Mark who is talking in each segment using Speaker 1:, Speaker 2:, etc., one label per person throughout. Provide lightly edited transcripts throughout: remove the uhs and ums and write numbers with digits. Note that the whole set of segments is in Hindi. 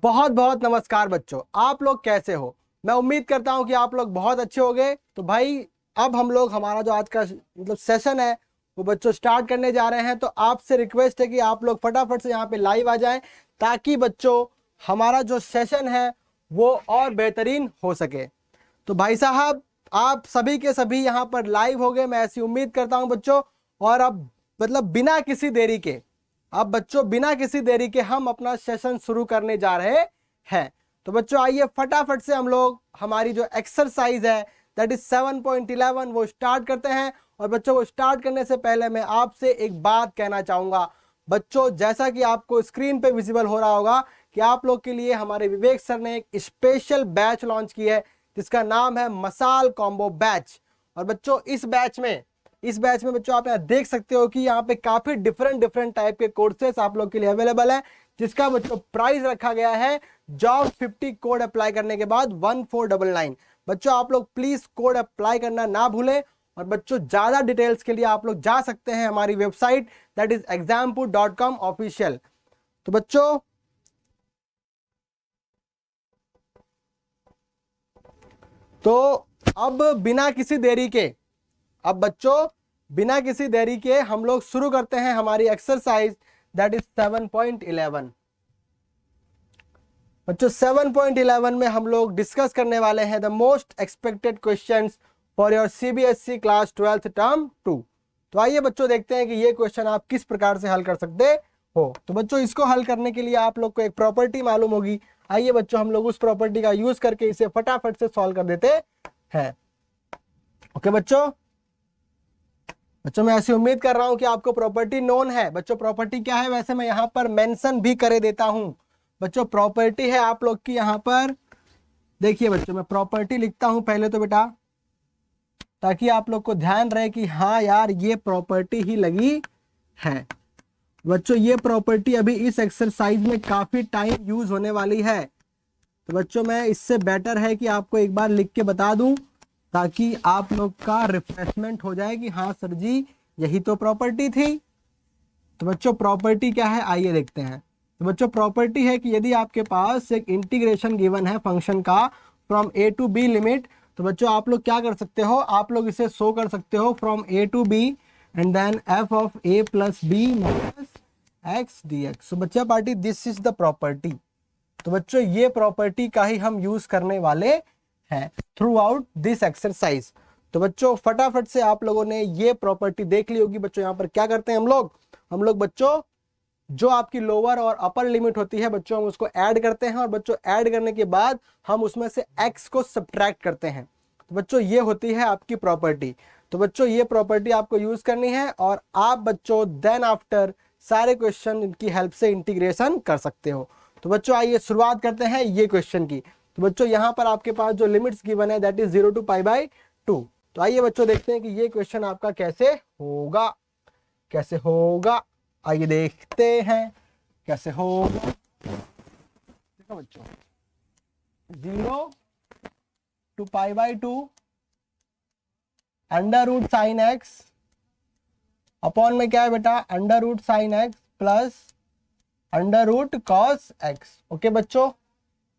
Speaker 1: बहुत बहुत नमस्कार बच्चों, आप लोग कैसे हो। मैं उम्मीद करता हूं कि आप लोग बहुत अच्छे होंगे। तो भाई अब हम लोग हमारा जो आज का सेशन है वो बच्चों स्टार्ट करने जा रहे हैं। तो आपसे रिक्वेस्ट है कि आप लोग फटाफट से यहाँ पे लाइव आ जाएं ताकि बच्चों हमारा जो सेशन है वो और बेहतरीन हो सके। तो भाई साहब आप सभी के सभी यहाँ पर लाइव हो गए, मैं ऐसी उम्मीद करता हूँ बच्चों। और अब बिना किसी देरी के, अब बच्चों बिना किसी देरी के हम अपना सेशन शुरू करने जा रहे हैं। तो बच्चों आइए फटाफट से हम लोग हमारी जो एक्सरसाइज है दैट इज 7.11 वो स्टार्ट करते हैं। और बच्चों को स्टार्ट करने से पहले मैं आपसे एक बात कहना चाहूंगा बच्चों, जैसा कि आपको स्क्रीन पे विजिबल हो रहा होगा कि आप लोग के लिए हमारे विवेक सर ने एक स्पेशल बैच लॉन्च की है जिसका नाम है मसाल कॉम्बो बैच। और बच्चों इस बैच में बच्चों आप यहाँ देख सकते हो कि यहाँ पे काफी डिफरेंट टाइप के कोर्सेस आप लोग के लिए अवेलेबल है, जिसका बच्चों प्राइस रखा गया है जॉब 50 कोड अप्लाई करने के बाद 1499। बच्चों आप लोग प्लीज कोड अप्लाई करना ना भूलें। और बच्चों ज्यादा डिटेल्स के लिए आप लोग जा सकते हैं हमारी website that is exampur.com official. तो बच्चों अब बिना किसी देरी के, अब बच्चों बिना किसी देरी के हम लोग शुरू करते हैं हमारी एक्सरसाइज दैट इज 7.11। बच्चों 7.11 में हम लोग डिस्कस करने वाले हैं the most expected questions for your CBSE class 12th term 2। तो आइए बच्चों देखते हैं कि ये क्वेश्चन आप किस प्रकार से हल कर सकते हो। तो बच्चों इसको हल करने के लिए आप लोग को एक प्रॉपर्टी मालूम होगी। आइए बच्चों हम लोग उस प्रॉपर्टी का यूज करके इसे फटाफट से सॉल्व कर देते हैं। ओके बच्चों मैं ऐसी उम्मीद कर रहा हूं कि आपको प्रॉपर्टी नोन है। बच्चों प्रॉपर्टी क्या है वैसे मैं यहां पर मेंशन भी करे देता हूं। बच्चों प्रॉपर्टी है आप लोग की, यहां पर देखिए बच्चों मैं प्रॉपर्टी लिखता हूं पहले तो बेटा, ताकि आप लोग को ध्यान रहे कि हाँ यार ये प्रॉपर्टी ही लगी है। बच्चों ये प्रॉपर्टी अभी इस एक्सरसाइज में काफी टाइम यूज होने वाली है। तो बच्चों मैं इससे बेटर है कि आपको एक बार लिख के बता दूं ताकि आप लोग का रिफ्रेशमेंट हो जाए कि हाँ सर जी यही तो प्रॉपर्टी थी। तो बच्चों प्रॉपर्टी क्या है आइए देखते हैं। तो बच्चों प्रॉपर्टी है कि यदि आपके पास एक इंटीग्रेशन गिवन है फंक्शन का from A to B limit, तो बच्चों आप लोग क्या कर सकते हो, आप लोग इसे शो कर सकते हो from A to B and then F of A plus B minus X D X. तो बच्चा party this is the property. तो बच्चों ये प्रॉपर्टी का ही हम यूज करने वाले हैं थ्रू आउट दिस एक्सरसाइज। तो बच्चों फटाफट से आप लोगों ने ये प्रॉपर्टी देख ली होगी। बच्चों यहाँ पर क्या करते हैं हम लोग बच्चों जो आपकी लोअर और अपर लिमिट होती है बच्चों हम उसको ऐड करते हैं, और बच्चों ऐड करने के बाद हम उसमें से x को सब्ट्रैक्ट करते हैं। तो बच्चों ये होती है आपकी प्रॉपर्टी। तो बच्चों ये प्रॉपर्टी आपको यूज करनी है और आप बच्चों देन आफ्टर सारे क्वेश्चन की हेल्प से इंटीग्रेशन कर सकते हो। तो बच्चों आइए शुरुआत करते हैं ये क्वेश्चन की। तो बच्चों यहाँ पर आपके पास जो लिमिट्स गिवन है दैट इज 0 to π/2। तो आइए बच्चों देखते हैं कि ये क्वेश्चन आपका कैसे होगा। आइए देखते हैं कैसे होगा। देखो बच्चों 0 to π/2 under root sine x upon में क्या है बेटा under root sine x plus under root cos x. Okay बच्चों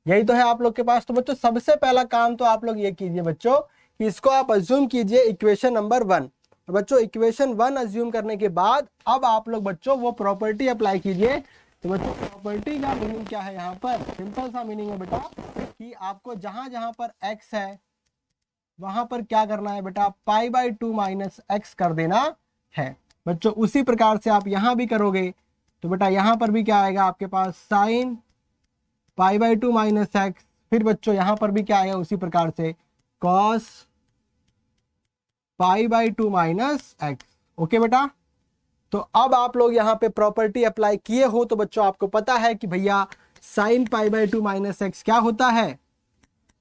Speaker 1: यही तो है आप लोग के पास। तो बच्चों सबसे पहला काम तो आप लोग ये कीजिए बच्चों कि इसको आप अज्यूम कीजिए इक्वेशन नंबर 1। तो बच्चों इक्वेशन 1 अज्यूम करने के बाद अब आप लोग बच्चों वो प्रॉपर्टी अप्लाई कीजिए। तो बच्चों प्रॉपर्टी का मीनिंग क्या है, यहाँ पर सिंपल सा मीनिंग है बेटा कि आपको जहां जहां पर x है वहां पर क्या करना है बेटा π/2 माइनस एक्स कर देना है। बच्चों उसी प्रकार से आप यहां भी करोगे तो बेटा यहां पर भी क्या आएगा आपके पास साइन π/2 माइनस एक्स, फिर बच्चों यहां पर भी क्या आएगा उसी प्रकार से cos π/2 माइनस एक्स। ओके बेटा तो अब आप लोग यहाँ पे प्रॉपर्टी अप्लाई किए हो तो बच्चों आपको पता है कि भैया साइन π/2 माइनस एक्स क्या होता है,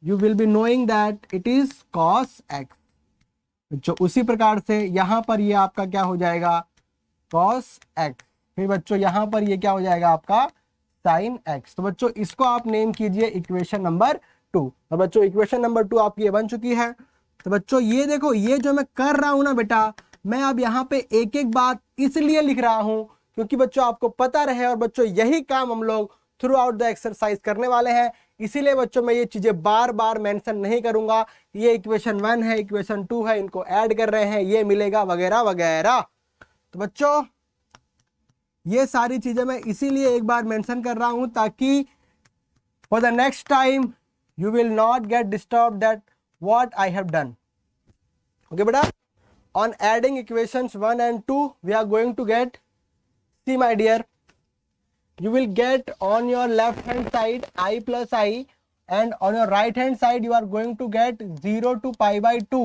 Speaker 1: you will be knowing that it is cos x। बच्चों उसी प्रकार से यहां पर ये आपका क्या हो जाएगा cos x, फिर बच्चों यहां पर ये क्या हो जाएगा आपका sin x। तो बच्चों इसको आप नेम कीजिए इक्वेशन नंबर 2। और बच्चों इक्वेशन नंबर 2 आपकी ये बन चुकी है। तो बच्चों ये देखो ये जो मैं कर रहा हूं ना बेटा, मैं अब यहाँ पे एक एक बात इसलिए लिख रहा हूं क्योंकि बच्चों आपको पता रहे और बच्चों यही काम हम लोग थ्रू आउट द एक्सरसाइज करने वाले हैं, इसीलिए बच्चों मैं ये चीजें बार बार मेंशन नहीं करूंगा। ये इक्वेशन 1 है, इक्वेशन 2 है, इनको ऐड कर रहे हैं, ये मिलेगा वगैरह वगैरह। तो बच्चों ये सारी चीजें मैं इसीलिए एक बार मेंशन कर रहा हूं ताकि for the next time you will not get disturb that what I have done. Okay बेटा, on adding equations 1 and 2 we are going to get, see my dear, you will get on your left hand side I plus I and on your right hand side you are going to get 0 to pi by 2।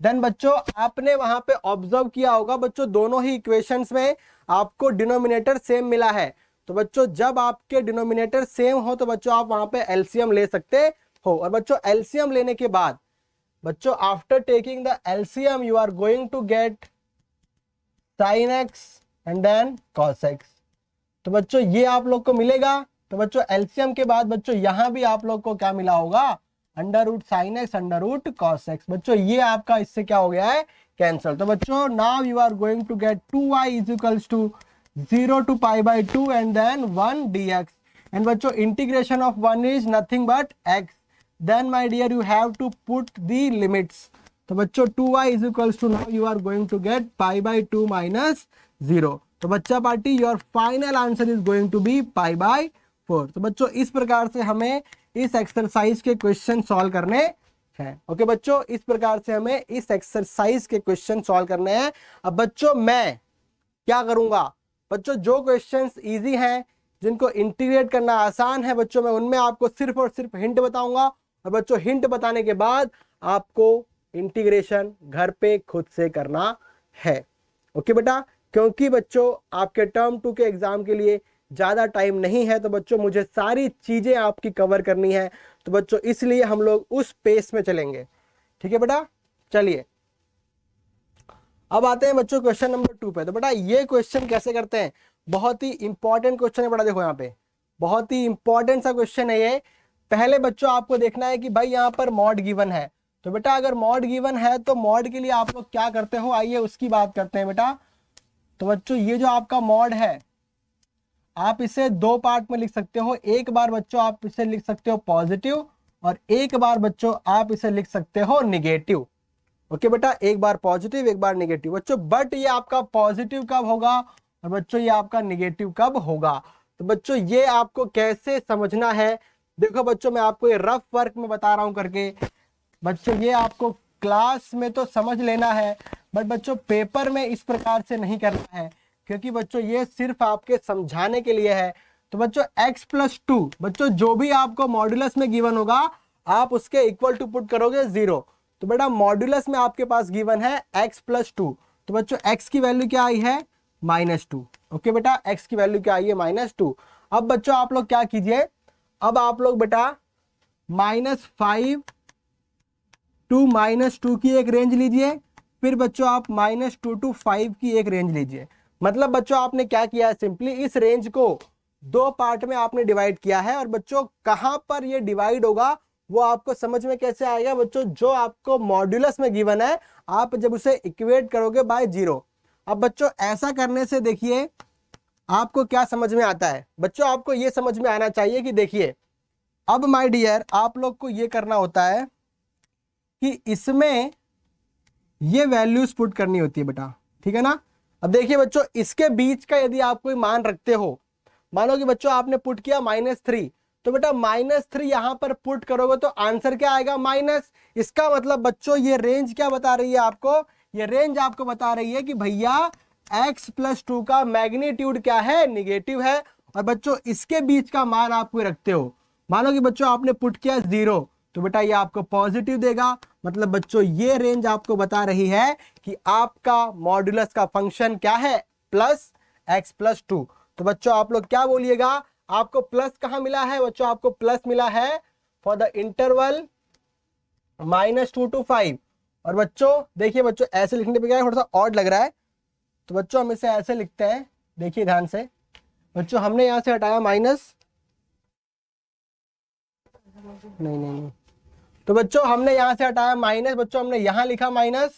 Speaker 1: Then बच्चों आपने वहां पे ऑब्जर्व किया होगा बच्चों दोनों ही इक्वेशंस में आपको डिनोमिनेटर सेम मिला है। तो बच्चों जब आपके डिनोमिनेटर सेम हो तो बच्चों आप वहां पे एलसीएम ले सकते हो। और बच्चों एलसीएम लेने के बाद बच्चों after taking the LCM you are going to get sin x and then cos x। तो बच्चों ये आप लोग को मिलेगा। तो बच्चों एलसीएम के बाद बच्चों यहां भी आप लोग को क्या मिला होगा, under root sine X under root cos X. बच्चों ये आपका इससे क्या हो गया है, कैंसिल। तो बच्चों now you are going to get 2y is equals to 0 to pi by 2 and then 1 dx। And बच्चों integration of 1 is nothing but x। then my dear you have to put the limits। तो बच्चों 2y is equals to now you are going to get pi by 2 minus 0। तो बच्चा party your final answer is going to be pi by 4। तो बच्चों इस प्रकार से हमें इस एक्सरसाइज के क्वेश्चन सॉल्व करने हैं। ओके बच्चों, इस प्रकार से हमें इस एक्सरसाइज के क्वेश्चन सॉल्व करने हैं। अब बच्चों मैं क्या करूंगा, बच्चों जो क्वेश्चंस इजी हैं जिनको इंटीग्रेट करना आसान है बच्चों मैं उनमें आपको सिर्फ और सिर्फ हिंट बताऊंगा। और बच्चों हिंट बताने के बाद आपको इंटीग्रेशन घर पे खुद से करना है। ओके बेटा, क्योंकि बच्चों आपके टर्म 2 के एग्जाम के लिए ज्यादा टाइम नहीं है तो बच्चों मुझे सारी चीजें आपकी कवर करनी है। तो बच्चों इसलिए हम लोग उस पेस में चलेंगे। ठीक है बेटा, चलिए अब आते हैं बच्चों क्वेश्चन नंबर 2 पे। तो बेटा ये क्वेश्चन कैसे करते हैं, बहुत ही इंपॉर्टेंट क्वेश्चन है बेटा। देखो यहाँ पे बहुत ही इंपॉर्टेंट सा क्वेश्चन है ये। पहले बच्चों आपको देखना है कि भाई यहाँ पर मॉड गिवन है। तो बेटा अगर मॉड गिवन है तो मॉड के लिए आप लोग क्या करते हो, आइए उसकी बात करते हैं बेटा। तो बच्चों ये जो आपका मॉड है आप इसे 2 पार्ट में लिख सकते हो। एक बार बच्चों आप इसे लिख सकते हो पॉजिटिव और एक बार बच्चों आप इसे लिख सकते हो निगेटिव। ओके बेटा, एक बार पॉजिटिव एक बार निगेटिव बच्चों। बट ये आपका पॉजिटिव कब होगा और बच्चों ये आपका निगेटिव कब होगा। तो बच्चों ये आपको कैसे समझना है, देखो बच्चों मैं आपको ये रफ वर्क में बता रहा हूं करके। बच्चों ये आपको क्लास में तो समझ लेना है बट बच्चों पेपर में इस प्रकार से नहीं करना है क्योंकि बच्चों ये सिर्फ आपके समझाने के लिए है। तो बच्चों x+2 बच्चों जो भी आपको मॉड्यूलस में गिवन होगा आप उसके इक्वल टू पुट करोगे 0। तो बेटा मॉड्यूलस में आपके पास गिवन है x+2। तो बच्चों x की वैल्यू क्या आई है, -2। ओके बेटा, x की वैल्यू क्या आई है, -2। अब बच्चों आप लोग क्या कीजिए, अब आप लोग बेटा -5 टू -2 की एक रेंज लीजिए, फिर बच्चों आप -2 to 5 की एक रेंज लीजिए। मतलब बच्चों आपने क्या किया है, सिंपली इस रेंज को 2 पार्ट में आपने डिवाइड किया है। और बच्चों कहां पर ये डिवाइड होगा वो आपको समझ में कैसे आएगा बच्चों, जो आपको मॉड्यूलस में गिवन है आप जब उसे इक्वेट करोगे बाय 0। अब बच्चों ऐसा करने से देखिए आपको क्या समझ में आता है। बच्चों आपको ये समझ में आना चाहिए कि देखिए अब माय डियर आप लोग को ये करना होता है कि इसमें ये वैल्यूज पुट करनी होती है बेटा, ठीक है ना। अब देखिए बच्चों इसके बीच का यदि आप कोई मान रखते हो, मानो कि बच्चों आपने पुट किया -3, तो बेटा -3 यहां पर पुट करोगे तो आंसर क्या आएगा, माइनस। इसका मतलब बच्चों ये रेंज क्या बता रही है आपको, ये रेंज आपको बता रही है कि भैया x+2 का मैग्नीट्यूड क्या है, निगेटिव है। और बच्चों इसके बीच का मान आप कोई रखते हो, मानो कि बच्चों आपने पुट किया 0, तो बेटा ये आपको पॉजिटिव देगा। मतलब बच्चों ये रेंज आपको बता रही है कि आपका मॉड्यूलस का फंक्शन क्या है, +x+2। तो बच्चों आप लोग क्या बोलिएगा, आपको प्लस कहां मिला है बच्चों, आपको प्लस मिला है फॉर द इंटरवल -2 to 5। और बच्चों देखिए बच्चों ऐसे लिखने पे क्या है, थोड़ा सा ऑड लग रहा है, तो बच्चों हम इसे ऐसे लिखते हैं। देखिए ध्यान से बच्चों, हमने यहां से हटाया माइनस, नहीं, तो बच्चों हमने यहां से हटाया माइनस, बच्चों हमने यहां लिखा माइनस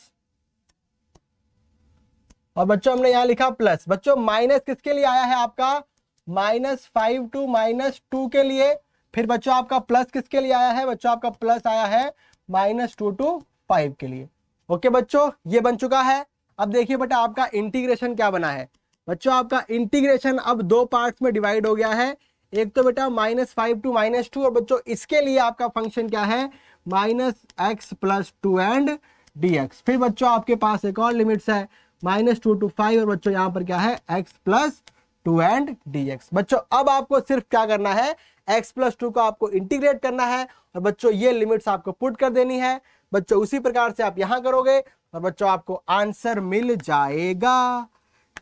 Speaker 1: और बच्चों हमने यहां लिखा प्लस। बच्चों माइनस किसके लिए आया है आपका, -5 टू -2 के लिए। फिर बच्चों आपका प्लस किसके लिए आया है? बच्चों आपका प्लस आया है -2 टू 5 के लिए। ओके बच्चों, ये बन चुका है। अब देखिए बेटा आपका इंटीग्रेशन क्या बना है। बच्चों आपका इंटीग्रेशन अब दो पार्ट्स में डिवाइड हो गया है। एक तो बेटा -5 टू -2, और बच्चों इसके लिए आपका फंक्शन क्या है? -x + 2 and dx। फिर बच्चों आपके पास एक और लिमिट्स है -2 टू 5, और बच्चों यहाँ पर क्या है? x + 2 and dx। बच्चों अब आपको सिर्फ क्या करना है? x + 2 को आपको इंटीग्रेट करना है, और बच्चों ये लिमिट्स आपको पुट कर देनी है। बच्चों उसी प्रकार से आप यहां करोगे, और बच्चों आपको आंसर मिल जाएगा।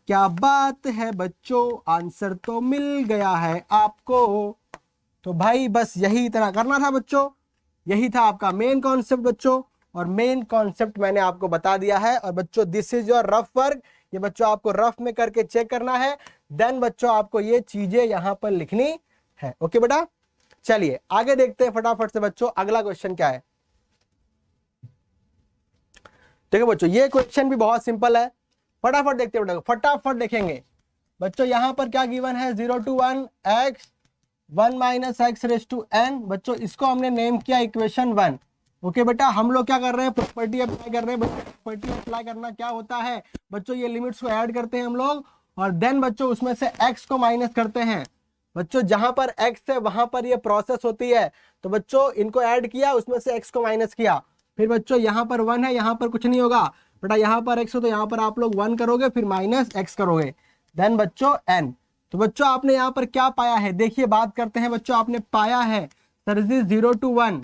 Speaker 1: क्या बात है बच्चों, आंसर तो मिल गया है आपको। तो भाई बस यही इतना करना था बच्चों, यही था आपका मेन कॉन्सेप्ट बच्चों, और मेन कॉन्सेप्ट मैंने आपको बता दिया है। और बच्चों this is your rough work, ये बच्चों आपको रफ में करके चेक करना है। देन बच्चों आपको ये चीजें यहां पर लिखनी है। ओके बेटा, चलिए आगे देखते हैं फटाफट से बच्चों। अगला क्वेश्चन क्या है? देखो बच्चों ये क्वेश्चन भी बहुत सिंपल है, फटाफट देखते हैं बेटा, फटाफट देखेंगे। बच्चों यहां पर क्या गिवन है? 0 टू 1 x 1 - x⁻n। बच्चों इसको हमने नेम किया इक्वेशन 1। ओके बेटा, हम लोग क्या कर रहे हैं? प्रॉपर्टी अप्लाई कर रहे हैं। बच्चों प्रॉपर्टी अप्लाई करना क्या होता है? बच्चों ये लिमिट्स को ऐड करते हैं हम लोग, और देन बच्चों उसमें से x को माइनस करते हैं। बच्चों जहां पर x है वहां पर ये प्रोसेस होती है। तो बच्चों इनको ऐड किया, उसमें से x को माइनस किया। फिर बच्चों यहाँ पर 1 है, यहाँ पर कुछ नहीं होगा बेटा, यहाँ पर x हो तो यहाँ पर आप लोग 1 करोगे, फिर -x करोगे, देन बच्चों n। तो बच्चों आपने यहाँ पर क्या पाया है? देखिए बात करते हैं बच्चों। आपने पाया है सर जी 0 टू 1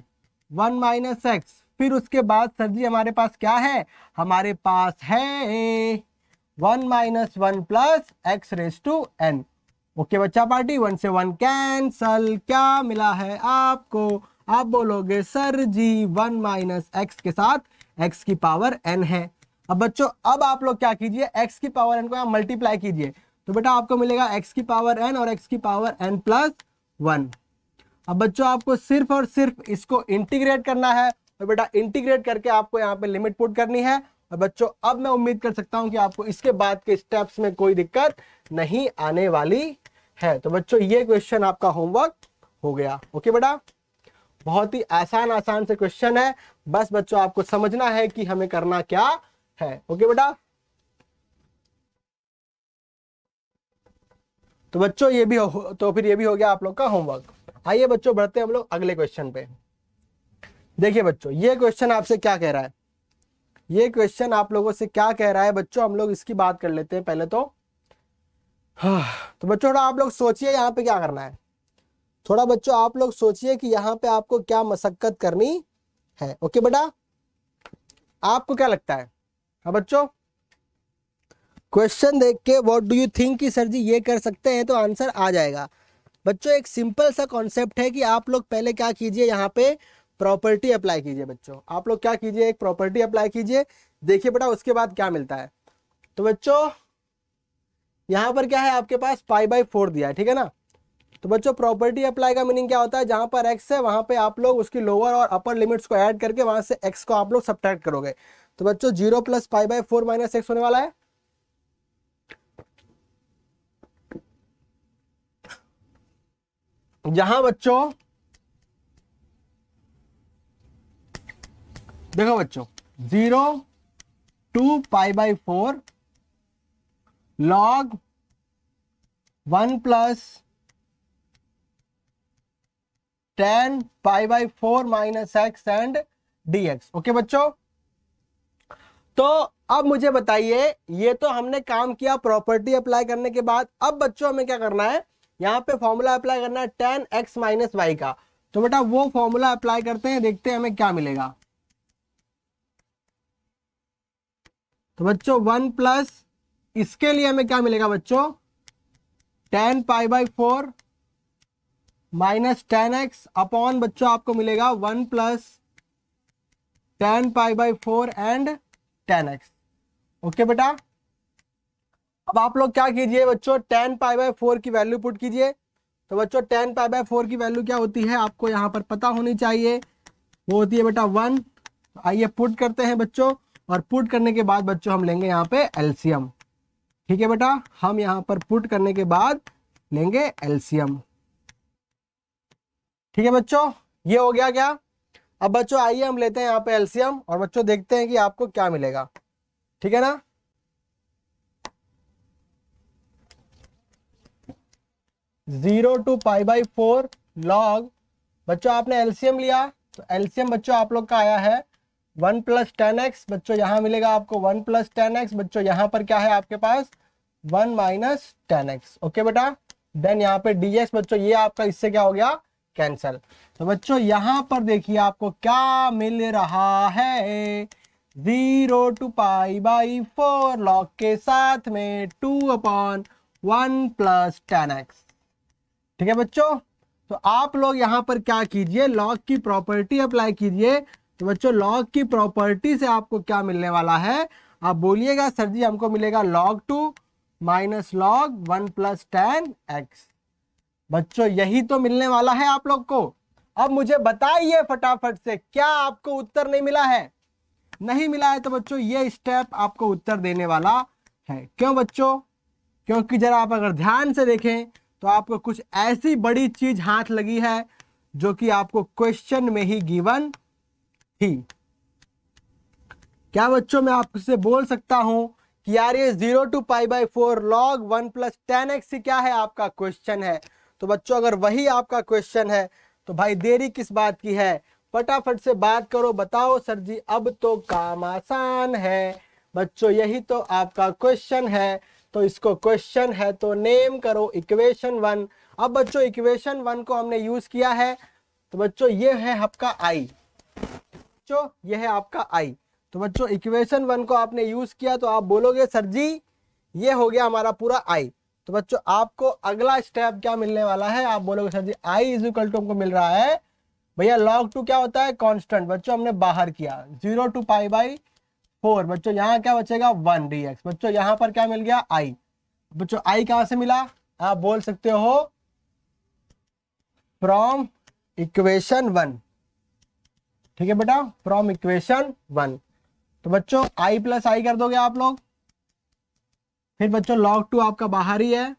Speaker 1: 1 - x, फिर उसके बाद सर जी हमारे पास क्या है? हमारे पास है 1 - 1 + x⁻n। ओके बच्चा पार्टी, 1 से 1 कैंसल। क्या मिला है आपको? आप बोलोगे सर जी 1 - x के साथ x की पावर n है। अब बच्चों अब आप लोग क्या कीजिए? x की पावर n को यहाँ मल्टीप्लाई कीजिए, तो बेटा आपको मिलेगा x की पावर n और x की पावर n + 1। अब बच्चों आपको सिर्फ और सिर्फ इसको इंटीग्रेट करना है, और बेटा इंटीग्रेट करके आपको यहाँ पे लिमिट पुट करनी है। और बच्चों अब मैं उम्मीद कर सकता हूं कि आपको इसके बाद के स्टेप्स में कोई दिक्कत नहीं आने वाली है। तो बच्चों ये क्वेश्चन आपका होमवर्क हो गया। ओके बेटा, बहुत ही आसान से क्वेश्चन है, बस बच्चों आपको समझना है कि हमें करना क्या है। ओके बेटा, तो बच्चों ये भी हो, तो फिर ये भी हो गया आप लोग का होमवर्क। आइए बच्चों बढ़ते हैं हम लोग अगले क्वेश्चन पे। देखिए बच्चों ये क्वेश्चन आपसे क्या कह रहा है? ये क्वेश्चन आप लोगों से क्या कह रहा है बच्चों? हम लोग इसकी बात कर लेते हैं पहले तो। तो बच्चों थोड़ा आप लोग सोचिए यहाँ पे क्या करना है। थोड़ा बच्चों आप लोग सोचिए कि यहाँ पे आपको क्या मशक्कत करनी है। ओके बेटा, आपको क्या लगता है? हाँ बच्चों, क्वेश्चन देख के व्हाट डू यू थिंक कि सर जी ये कर सकते हैं, तो आंसर आ जाएगा। बच्चों एक सिंपल सा कॉन्सेप्ट है कि आप लोग पहले क्या कीजिए, यहाँ पे प्रॉपर्टी अप्लाई कीजिए। बच्चों आप लोग क्या कीजिए? एक प्रॉपर्टी अप्लाई कीजिए। देखिए बेटा उसके बाद क्या मिलता है। तो बच्चों यहाँ पर क्या है? आपके पास π/4 दिया है, ठीक है ना। तो बच्चों प्रॉपर्टी अप्लाई का मीनिंग क्या होता है? जहां पर x है वहां पे आप लोग उसकी लोअर और अपर लिमिट्स को ऐड करके वहां से x को आप लोग सब्ट्रैक्ट करोगे। तो बच्चों 0 + π/4 - x होने वाला है। जहां बच्चों देखो बच्चों 0 to π/4 log 1 + tan π/4 - x and dx। Okay बच्चों, तो अब मुझे बताइए, ये तो हमने काम किया प्रॉपर्टी अप्लाई करने के बाद। अब बच्चों हमें क्या करना है? यहाँ पे फॉर्मूला अप्लाई करना है tan x - y का। तो बेटा वो फॉर्मूला अप्लाई करते हैं, देखते हैं हमें क्या मिलेगा। तो बच्चों 1 प्लस इसके लिए हमें क्या मिलेगा बच्चों? tan π/4 - tan x अपॉन बच्चों आपको मिलेगा 1 + tan π/4 and tan x। Okay बेटा, अब आप लोग क्या कीजिए बच्चों? tan π/4 की वैल्यू पुट कीजिए। तो बच्चों tan π/4 की वैल्यू क्या होती है आपको यहाँ पर पता होनी चाहिए, वो होती है बेटा 1। आइए पुट करते हैं बच्चों, और पुट करने के बाद बच्चों हम लेंगे यहाँ पे एलसीएम। ठीक है बेटा, हम यहाँ पर पुट करने के बाद लेंगे एलसीएम। ठीक है बच्चों, ये हो गया क्या। अब बच्चों आइए हम लेते हैं यहाँ पे एलसीएम और बच्चों देखते हैं कि आपको क्या मिलेगा। ठीक है ना। 0 to π/4 log, बच्चों आपने एलसीएम लिया तो एलसीएम बच्चों आप लोग का आया है 1 + 10x। बच्चों यहाँ मिलेगा आपको 1 + 10x। बच्चों यहाँ पर क्या है आपके पास 1 - 10x। ओके बेटा, देन यहाँ पे dx बच्चों ये आपका इससे क्या हो गया कैंसल। तो बच्चों यहाँ पर देखिए आपको क्या मिल रहा है 0 to π/4 log के साथ में 2/1 + 10x। ठीक है बच्चों, तो आप लोग यहाँ पर क्या कीजिए लॉग की प्रॉपर्टी अप्लाई कीजिए। तो बच्चों लॉग की प्रॉपर्टी से आपको क्या मिलने वाला है, आप बोलिएगा सर जी हमको मिलेगा log 2 - log 1 + 10x। बच्चों यही तो मिलने वाला है आप लोग को। अब मुझे बताइए फटाफट से, क्या आपको उत्तर नहीं मिला है। नहीं मिला है तो बच्चों ये स्टेप आपको उत्तर देने वाला है। क्यों बच्चों, क्योंकि जरा आप अगर ध्यान से देखें तो आपको कुछ ऐसी बड़ी चीज हाथ लगी है जो कि आपको क्वेश्चन में ही गिवन थी। क्या बच्चों मैं आपसे बोल सकता हूं कि यार ये 0 to π/4 log 1 + 10x क्या है आपका क्वेश्चन है। तो बच्चों अगर वही आपका क्वेश्चन है तो भाई देरी किस बात की है, फटाफट से बात करो, बताओ सर जी अब तो काम आसान है। बच्चों यही तो आपका क्वेश्चन है, तो इसको क्वेश्चन है तो नेम करो इक्वेशन 1। अब बच्चों इक्वेशन 1 को हमने यूज किया है तो बच्चों ये है आपका आई। बच्चों ये है आपका आई। तो बच्चों इक्वेशन 1 को आपने यूज किया तो आप बोलोगे सर जी ये हो गया हमारा पूरा आई। तो बच्चों आपको अगला स्टेप क्या मिलने वाला है, आप बोलोगे सर जी आई = हमको मिल रहा है भैया log 2 क्या होता है कांस्टेंट। बच्चों हमने बाहर किया 0 to π/4। बच्चों यहाँ क्या बचेगा 1 dx। बच्चों यहाँ पर क्या मिल गया आई। बच्चों आई कहां से मिला, आप बोल सकते हो फ्रॉम इक्वेशन 1। ठीक है बेटा, फ्रॉम इक्वेशन 1। तो बच्चों आई + आई कर दोगे आप लोग, फिर बच्चों log 2 आपका बाहर ही है।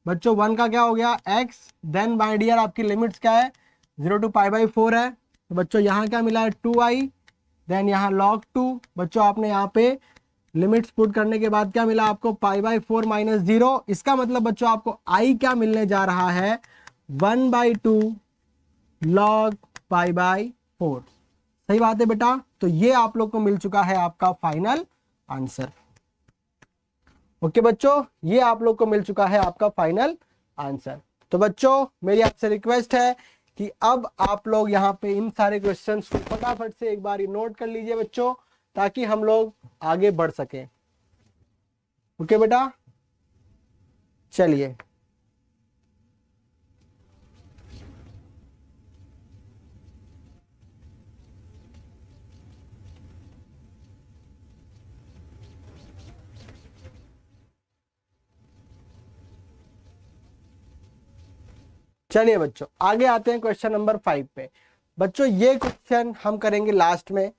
Speaker 1: बच्चों 1 का क्या हो गया x, देन माय डियर आपकी लिमिट्स क्या है 0 to π/4 है। तो बच्चों यहाँ क्या मिला है 2i, देन यहाँ log 2। बच्चों आपने यहाँ पे लिमिट्स पुट करने के बाद क्या मिला आपको π/4 - 0। इसका मतलब बच्चों आपको i क्या मिलने जा रहा है 1/2 log π/4। सही बात है बेटा, तो ये आप लोग को मिल चुका है आपका फाइनल आंसर। ओके बच्चों, ये आप लोग को मिल चुका है आपका फाइनल आंसर। तो बच्चों मेरी आपसे रिक्वेस्ट है कि अब आप लोग यहाँ पे इन सारे क्वेश्चंस को फटाफट से एक बार नोट कर लीजिए बच्चों, ताकि हम लोग आगे बढ़ सकें। ओके बेटा, चलिए चलिए बच्चों आगे आते हैं क्वेश्चन नंबर 5 पे। बच्चों ये क्वेश्चन हम करेंगे लास्ट में,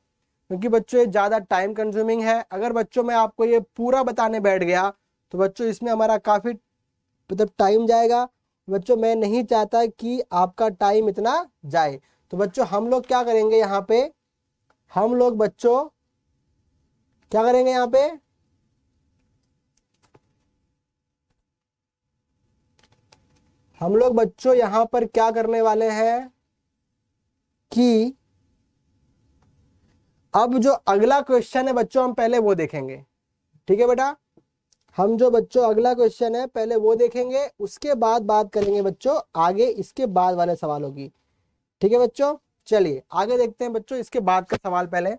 Speaker 1: क्योंकि बच्चों ये ज़्यादा टाइम कंज्यूमिंग है। अगर बच्चों मैं आपको ये पूरा बताने बैठ गया तो बच्चों इसमें हमारा काफ़ी मतलब टाइम जाएगा। बच्चों मैं नहीं चाहता कि आपका टाइम इतना जाए। तो बच्चों हम लोग क्या करेंगे यहाँ पे, हम लोग बच्चों क्या करेंगे यहाँ पे, हम लोग बच्चों यहाँ पर क्या करने वाले हैं कि अब जो अगला क्वेश्चन है बच्चों हम पहले वो देखेंगे। ठीक है बेटा, हम जो बच्चों अगला क्वेश्चन है पहले वो देखेंगे, उसके बाद बात करेंगे बच्चों आगे इसके बाद वाले सवालों की। ठीक है बच्चों, चलिए आगे देखते हैं बच्चों इसके बाद का सवाल पहले,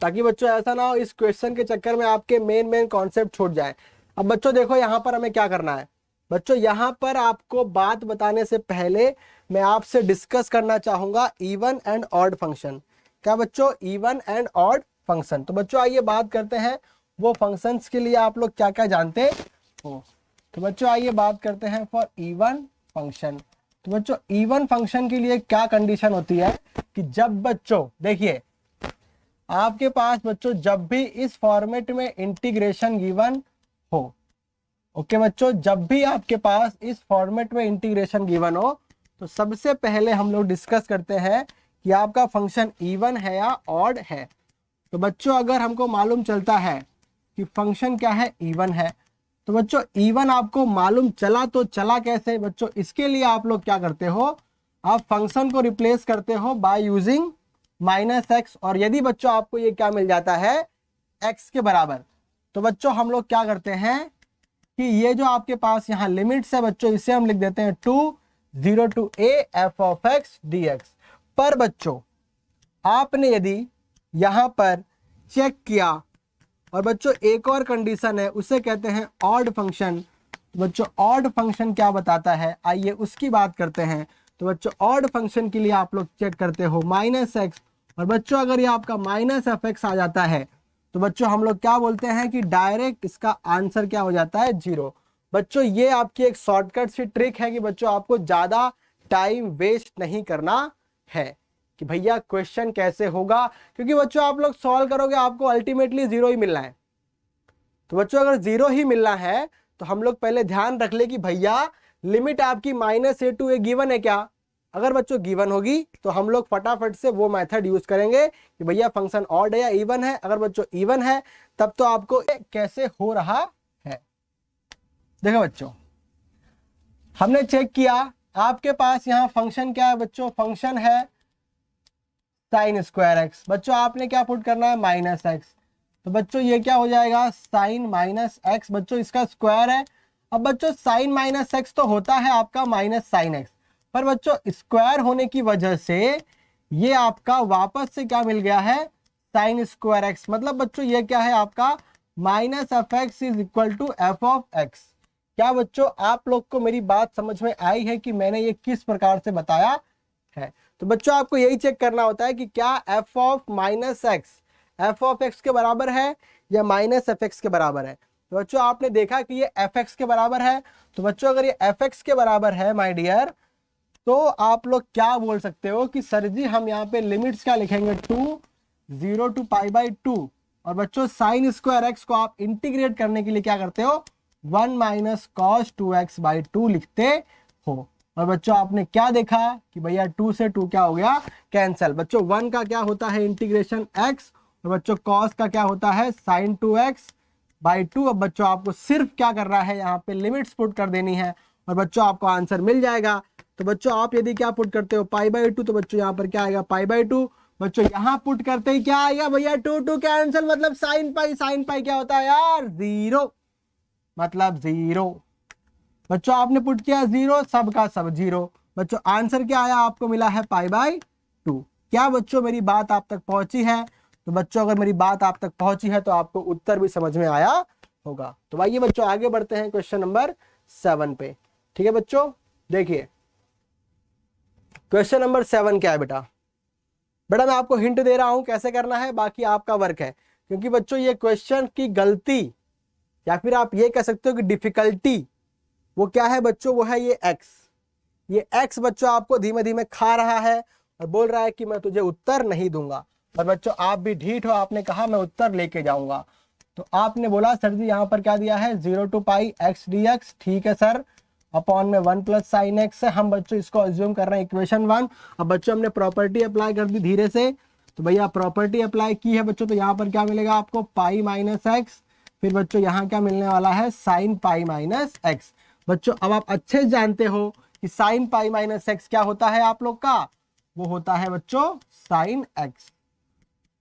Speaker 1: ताकि बच्चों ऐसा ना हो इस क्वेश्चन के चक्कर में आपके मेन कॉन्सेप्ट छूट जाए। अब बच्चों देखो यहाँ पर हमें क्या करना है। बच्चों यहाँ पर आपको बात बताने से पहले मैं आपसे डिस्कस करना चाहूंगा इवन एंड ऑड फंक्शन। क्या बच्चों, इवन एंड ऑड फंक्शन। तो बच्चों आइए बात करते हैं वो फंक्शंस के लिए आप लोग क्या क्या जानते हो। तो बच्चों आइए बात करते हैं फॉर इवन फंक्शन। तो बच्चों इवन फंक्शन के लिए क्या कंडीशन होती है कि जब बच्चों देखिए आपके पास बच्चों जब भी इस फॉर्मेट में इंटीग्रेशन गिवन हो, ओके बच्चों, जब भी आपके पास इस फॉर्मेट में इंटीग्रेशन गिवन हो तो सबसे पहले हम लोग डिस्कस करते हैं कि आपका फंक्शन इवन है या ऑड है। तो बच्चों अगर हमको मालूम चलता है कि फंक्शन क्या है, इवन है, तो बच्चों इवन आपको मालूम चला तो चला कैसे बच्चों, इसके लिए आप लोग क्या करते हो, आप फंक्शन को रिप्लेस करते हो बाय यूजिंग -x। और यदि बच्चों आपको ये क्या मिल जाता है, x के बराबर, तो बच्चों हम लोग क्या करते हैं कि ये जो आपके पास यहाँ लिमिट्स है बच्चों, इसे हम लिख देते हैं 0 to a f of x dx। पर बच्चों आपने यदि यहाँ पर चेक किया और बच्चों एक और कंडीशन है, उसे कहते हैं ऑड फंक्शन। बच्चों ऑड फंक्शन क्या बताता है, आइए उसकी बात करते हैं। तो बच्चों ऑड फंक्शन के लिए आप लोग चेक करते हो -x, और बच्चों अगर ये आपका -fx आ जाता है तो बच्चों हम लोग क्या बोलते हैं कि डायरेक्ट इसका आंसर क्या हो जाता है, 0। बच्चों ये आपकी एक शॉर्टकट सी ट्रिक है कि बच्चों आपको ज्यादा टाइम वेस्ट नहीं करना है कि भैया क्वेश्चन कैसे होगा, क्योंकि बच्चों आप लोग सॉल्व करोगे आपको अल्टीमेटली 0 ही मिलना है। तो बच्चों अगर 0 ही मिलना है तो हम लोग पहले ध्यान रख ले कि भैया लिमिट आपकी -a to a गिवन है क्या। अगर बच्चों गिवन होगी तो हम लोग फटाफट से वो मेथड यूज करेंगे कि भैया फंक्शन ऑड है या इवन है। अगर बच्चों इवन है तब तो आपको कैसे हो रहा है। देखो बच्चों हमने चेक किया, आपके पास यहाँ फंक्शन क्या है बच्चों, फंक्शन है sin स्क्वायर एक्स। बच्चों आपने क्या पुट करना है, -x। तो बच्चों ये क्या हो जाएगा, sin -x। बच्चों इसका स्क्वायर है। अब बच्चों sin -x तो होता है आपका -sin x, पर बच्चों स्क्वायर होने की वजह से ये आपका वापस से क्या मिल गया है, sin स्क्वायर x। मतलब बच्चों ये क्या है आपका -f(x) is equal to f(x)। क्या बच्चों आप लोग को मेरी बात समझ में आई है कि मैंने ये किस प्रकार से बताया है। तो बच्चों आपको यही चेक करना होता है कि क्या f(-x) f(x) के बराबर है या -f(x) के बराबर है। तो बच्चों आपने देखा कि ये f(x) के बराबर है। तो बच्चों अगर ये f(x) के बराबर है माय डियर, तो आप लोग क्या बोल सकते हो कि सर जी हम यहाँ पे लिमिट्स क्या लिखेंगे, 0 to π/2। और बच्चों साइन स्क्वायर एक्स को आप इंटीग्रेट करने के लिए क्या करते हो, 1 - cos 2x/2 लिखते हो। और बच्चों आपने क्या देखा कि भैया 2 से 2 क्या हो गया, कैंसल। बच्चों 1 का क्या होता है इंटीग्रेशन x, और बच्चों cos का क्या होता है sin 2x/2। अब बच्चों आपको सिर्फ क्या करना है, यहाँ पे लिमिट्स पुट कर देनी है और बच्चों आपको आंसर मिल जाएगा। तो बच्चों आप यदि क्या पुट करते हो π/2, तो बच्चों यहाँ पर क्या आएगा π/2। बच्चों यहाँ पुट करते ही क्या आएगा भैया 2 कैंसिल, मतलब sin पाई क्या होता है यार, 0, मतलब 0। बच्चों आपने पुट किया 0, सब का सब 0। बच्चों आंसर क्या आया, आपको मिला है π/2। क्या बच्चों मेरी बात आप तक पहुंची है। तो बच्चों अगर मेरी बात आप तक पहुंची है तो आपको उत्तर भी समझ में आया होगा। तो आइए बच्चों आगे बढ़ते हैं क्वेश्चन नंबर 7 पे। ठीक है बच्चों, देखिए क्वेश्चन नंबर 7 क्या है बेटा। बेटा मैं आपको हिंट दे रहा हूं कैसे करना है, बाकी आपका वर्क है। क्योंकि बच्चों ये क्वेश्चन की गलती या फिर आप ये कह सकते हो कि डिफिकल्टी वो क्या है बच्चों, वो है ये x। ये x बच्चों आपको धीमे धीमे खा रहा है और बोल रहा है कि मैं तुझे उत्तर नहीं दूंगा। और बच्चों आप भी ढीठ हो, आपने कहा मैं उत्तर लेके जाऊंगा। तो आपने बोला सर जी यहाँ पर क्या दिया है 0 to π(x) dx। ठीक है सर, अपॉन में 1 + sin x है। हम बच्चों इसको अज्यूम कर रहे हैं इक्वेशन 1। अब बच्चों हमने प्रॉपर्टी अप्लाई कर दी धीरे से। तो भैया प्रॉपर्टी अप्लाई की है बच्चों, तो यहाँ पर क्या मिलेगा आपको π - x। फिर बच्चों यहाँ क्या मिलने वाला है sin π - x। बच्चों अब आप अच्छे से जानते हो कि sin π - x क्या होता है आप लोग का, वो होता है बच्चों sin x।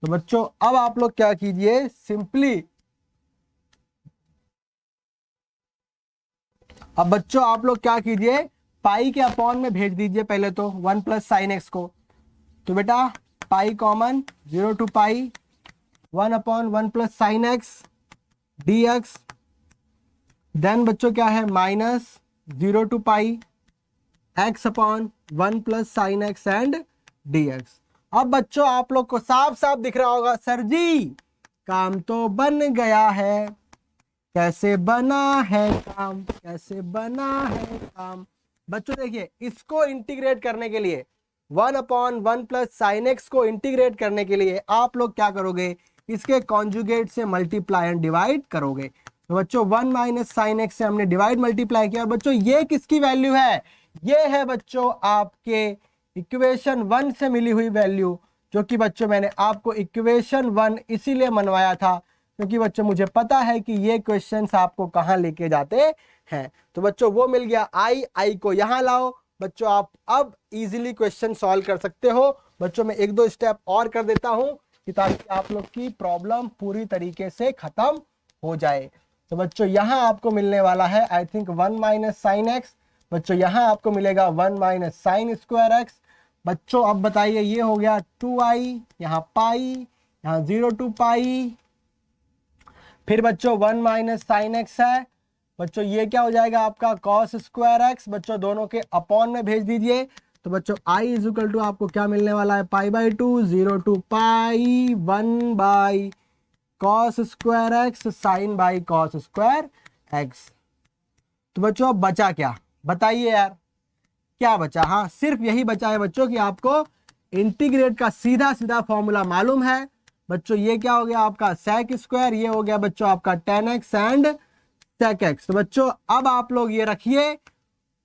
Speaker 1: तो बच्चों अब आप लोग क्या कीजिए, सिंपली अब बच्चों आप लोग क्या कीजिए, पाई के अपॉन में भेज दीजिए पहले तो 1 + sin x को। तो बेटा pi common, 0 to π 1/1 + sin x dx। Then बच्चों क्या है -0 to π x/1 + sin x and dx। अब बच्चों आप लोग को साफ साफ दिख रहा होगा सर जी काम तो बन गया है, कैसे बना है काम, कैसे बना है काम। बच्चों देखिए इसको इंटीग्रेट करने के लिए 1/1 + sin x को इंटीग्रेट करने के लिए आप लोग क्या करोगे, इसके कॉन्जुगेट से मल्टीप्लाई एंड डिवाइड करोगे। तो बच्चों 1 माइनस साइन एक्स से हमने डिवाइड मल्टीप्लाई किया। और बच्चों ये किसकी वैल्यू है? ये है बच्चों आपके इक्वेशन 1 से मिली हुई वैल्यू, जो कि बच्चों मैंने आपको इक्वेशन 1 इसीलिए मनवाया था क्योंकि बच्चों मुझे पता है कि ये क्वेश्चंस आपको कहाँ लेके जाते हैं। तो बच्चों वो मिल गया। आई को यहाँ लाओ बच्चों, आप अब इजीली क्वेश्चन सॉल्व कर सकते हो। बच्चों मैं 1-2 स्टेप और कर देता हूँ कि ताकि आप लोग की प्रॉब्लम पूरी तरीके से खत्म हो जाए। तो बच्चों यहाँ आपको मिलने वाला है I think 1 minus sine x. बच्चों यहाँ आपको मिलेगा 1 माइनस साइन स्क्वायर एक्स। बच्चों अब बताइए, ये हो गया 2i, यहाँ पाई, यहाँ 0 to पाई, फिर बच्चों 1 माइनस साइन एक्स है। बच्चों ये क्या हो जाएगा आपका कॉस स्क्वायर एक्स। बच्चों दोनों के अपॉन में भेज दीजिए। तो बच्चों i इज इक्वल टू आपको क्या मिलने वाला है? Pi by 2, 0 to pi, 1 by cos square X, sine by cos square X. तो बच्चों अब बचा क्या? बताइए यार, क्या बचा? हाँ, सिर्फ यही बचा है बच्चों कि आपको इंटीग्रेट का सीधा सीधा फॉर्मूला मालूम है। बच्चों ये क्या हो गया आपका सेक स्क्वायर, ये हो गया बच्चों आपका tan x and sec x। तो बच्चों अब आप लोग ये रखिए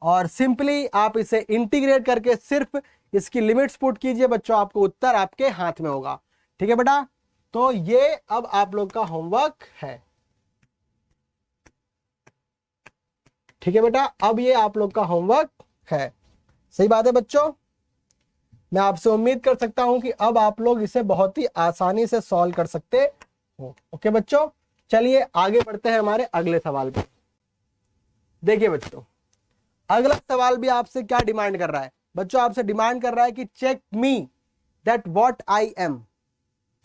Speaker 1: और सिंपली आप इसे इंटीग्रेट करके सिर्फ इसकी लिमिट्स पुट कीजिए। बच्चों आपको उत्तर आपके हाथ में होगा। ठीक है बेटा, तो ये अब आप लोग का होमवर्क है। ठीक है बेटा, अब ये आप लोग का होमवर्क है। सही बात है बच्चों, मैं आपसे उम्मीद कर सकता हूं कि अब आप लोग इसे बहुत ही आसानी से सॉल्व कर सकते हो। ओके बच्चों, चलिए आगे बढ़ते हैं हमारे अगले सवाल पे। देखिए बच्चों, अगला सवाल भी आपसे क्या डिमांड कर रहा है? बच्चों आपसे डिमांड कर रहा है कि check me that what I am.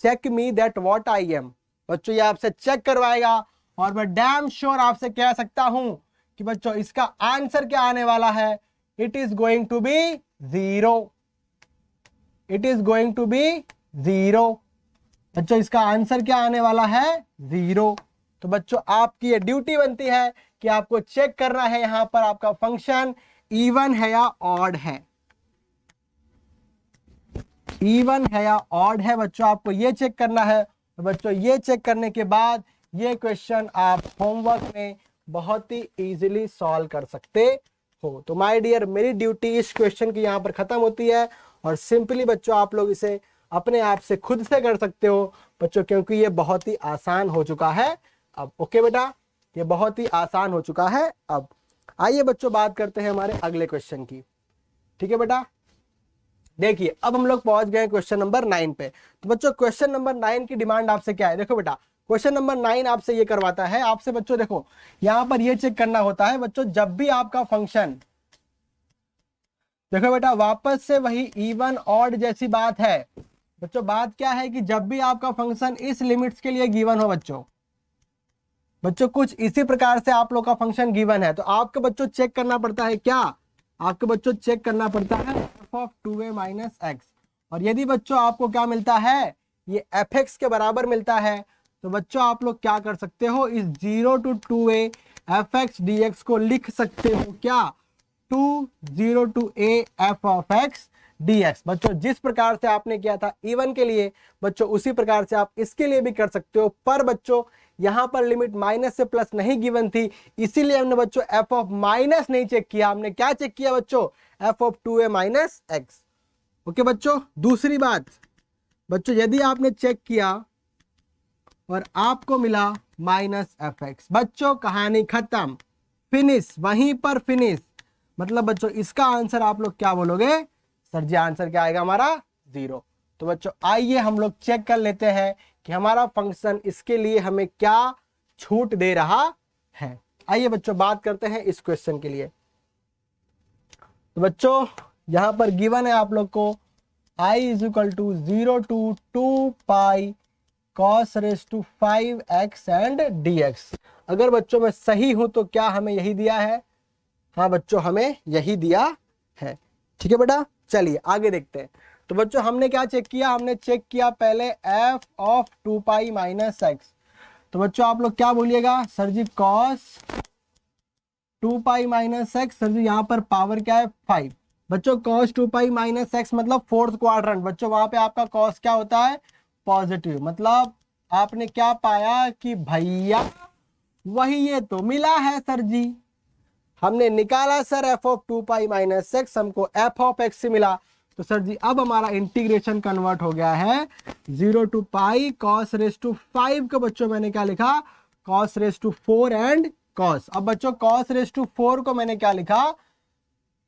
Speaker 1: Check me that what I am. बच्चों ये आपसे चेक करवाएगा और मैं डैम श्योर आपसे कह सकता हूं कि बच्चों इसका आंसर क्या आने वाला है? It is going to be 0। It is going to be 0। बच्चों इसका आंसर क्या आने वाला है? 0। तो बच्चों आपकी ये ड्यूटी बनती है कि आपको चेक करना है यहां पर आपका फंक्शन इवन है या ऑड है। इवन है या ऑड है बच्चों, आपको ये चेक करना है। तो बच्चों ये चेक करने के बाद ये क्वेश्चन आप होमवर्क में बहुत ही इजीली सॉल्व कर सकते हो। तो माय डियर, मेरी ड्यूटी इस क्वेश्चन की यहाँ पर खत्म होती है और सिंपली बच्चों आप लोग इसे अपने आप से खुद से कर सकते हो बच्चों, क्योंकि ये बहुत ही आसान हो चुका है अब। ओके बेटा, ये बहुत ही आसान हो चुका है अब। आइए बच्चों बात करते हैं हमारे अगले क्वेश्चन की। ठीक है बेटा, देखिए अब हम लोग पहुंच गए क्वेश्चन नंबर 9 पे। तो बच्चों क्वेश्चन नंबर 9 की डिमांड आपसे क्या है? देखो बेटा, क्वेश्चन नंबर 9 आपसे ये करवाता है, आपसे बच्चों देखो यहां पर ये चेक करना होता है बच्चों, जब भी आपका फंक्शन, देखो बेटा वापस से वही इवन ऑड जैसी बात है बच्चों। बात क्या है कि जब भी आपका फंक्शन इस लिमिट्स के लिए गिवन हो बच्चों कुछ इसी प्रकार से आप लोग का फंक्शन गिवन है, तो आपको बच्चों चेक करना पड़ता है क्या? आपको बच्चों चेक करना पड़ता है f of 2a minus x. और यदि बच्चों आपको क्या मिलता है? ये fx के बराबर मिलता है, तो बच्चों आप लोग क्या कर सकते हो? इस 0 to 2a fx dx को लिख सकते हो क्या? 0 to a f of x dx। बच्चों जिस प्रकार से आपने किया था इवन के लिए बच्चों, उसी प्रकार से आप इसके लिए भी कर सकते हो। पर बच्चों यहां पर लिमिट माइनस से प्लस नहीं गिवन थी, इसीलिए हमने बच्चों f ऑफ माइनस नहीं चेक किया, हमने क्या चेक किया बच्चों? f of 2a minus x. Okay बच्चों, दूसरी बात बच्चों, यदि आपने चेक किया और आपको मिला माइनस एफ एक्स, बच्चों कहानी खत्म, फिनिश, वहीं पर फिनिश। मतलब बच्चों इसका आंसर आप लोग क्या बोलोगे? सर जी आंसर क्या आएगा हमारा? 0। तो बच्चों आइए हम लोग चेक कर लेते हैं कि हमारा फंक्शन इसके लिए हमें क्या छूट दे रहा है। आइए बच्चों बात करते हैं इस क्वेश्चन के लिए। तो बच्चों यहां पर गिवन है आप लोग को i is equal to 0 to 2 pi cos raise to 5x and dx। अगर बच्चों मैं सही हूं तो क्या हमें यही दिया है? हाँ बच्चों हमें यही दिया है। ठीक है बेटा, चलिए आगे देखते हैं। तो बच्चों हमने क्या चेक किया? हमने चेक किया पहले f of 2 pi minus x. तो बच्चों आप लोग क्या बोलिएगा? Sir ji cos 2 pi minus x, sir ji यहाँ पर पावर क्या है? 5। बच्चों cos 2 पाई माइनस एक्स मतलब फोर्थ क्वाड्रेंट, बच्चों वहां पे आपका cos क्या होता है? पॉजिटिव। मतलब आपने क्या पाया कि भैया वही ये तो मिला है सर जी, हमने निकाला sir F of 2 pi minus x, हमको एफ ऑफ एक्स से मिला। तो सर जी अब हमारा इंटीग्रेशन कन्वर्ट हो गया है 0 to pi cos raise to 5 को बच्चों मैंने क्या लिखा, cos raise to 4 and cos. अब बच्चों कॉस रेस टू 4 को मैंने क्या लिखा,